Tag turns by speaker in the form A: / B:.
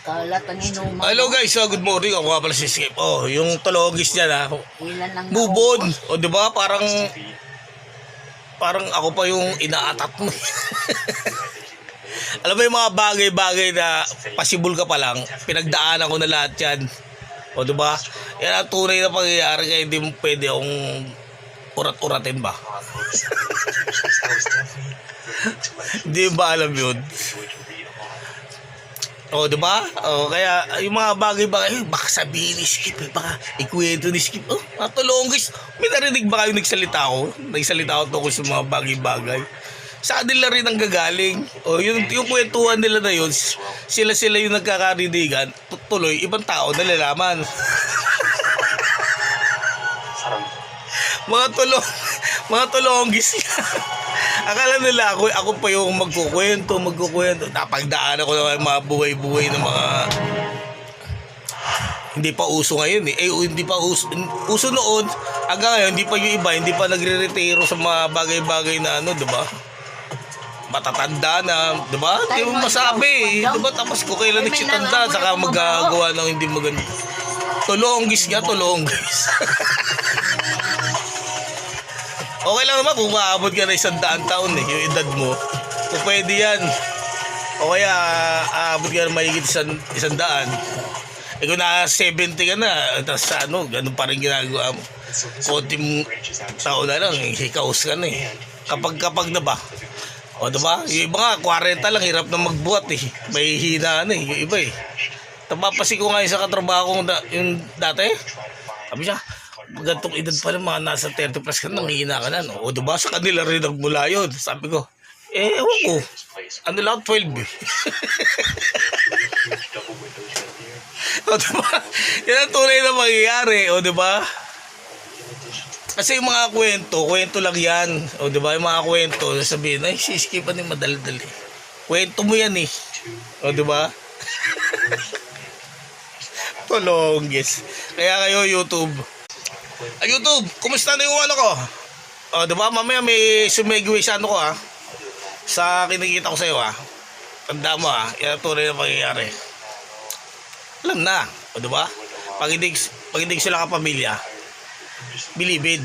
A: Kalat ang inuman.
B: Hello guys, good morning. Ako nga pala si Skip. Oh, yung tulogis niya na.
A: Ilan lang
B: Bubon. O di ba? Parang ako pa yung inaatat mo. Alam mo yung mga bagay-bagay na pasibol ka pa lang, pinagdaanan ko na lahat yan. O di ba? Yan ang tunay na pangyayari, kaya hindi mo pwede akong urat-uratin ba? Hindi ba alam yun? O, di ba? O, kaya yung mga bagay-bagay, baka sabihin ni Skip, baka ikwento ni Skip. Oh, natulongis. May narinig ba kayo nagsalita ko? Nagsalita ko tungkol sa mga bagay-bagay. Sa kanila rin ang gagaling. O, yung kwentuhan nila na yun, sila yung nagkakarinigan, tuloy, ibang tao nalalaman. mga tulonggis. Akala nila ako pa yung magkukwento. Napagdaan ako ng mga buhay-buhay ng mga hindi pa uso ngayon eh. Hindi pa uso noon. Hanggang ngayon, hindi pa yung iba, hindi pa nagre-retiro sa mga bagay-bagay na ano, di ba? Matatanda na, di ba? Hindi mo masabi, di ba? Tapos kung kailan nagsitanda, saka magagawa ng hindi maganda. Tulonggis nga, tulonggis. Okay lang naman kung maabot ka na 100 taon eh, yung edad mo. Kung pwede yan. O kaya aabot ka na mahigit 100. Eh kung na 70 ka na, tapos ano, ganun pa rin ginagawa mo. Konting taon na lang, hikaos ka na eh. Kapag na ba? O diba? Yung iba nga, 40 lang, hirap na magbuhat eh. May hina na eh, yung iba eh. Tapapasi ko nga yung sa katrabaho kong yung dati. Sabi siya, gantong edad pa lang, mga nasa 30 plus ka, nanghihina ka na, no? O diba, sa kanila rin nagmula yun. Sabi ko, ewan ko, ano lang, 12 eh. O diba, yan ang tunay na mangyayari, o diba? Kasi yung mga kwento lang yan. O diba, yung mga kwento, sabihin, ay, siskipan yung madali-dali. Kwento mo yan eh. O diba? Tulonggis. Kaya kayo, YouTube, YouTube, kumusta na yung ano ko? O, diba? Mamaya may sumegway sa ano ko sa kinikita ko sa'yo Tanda mo yan ang tunay na pangyayari. Alam na. O, diba? Pag hindi sila kapamilya, bilibid.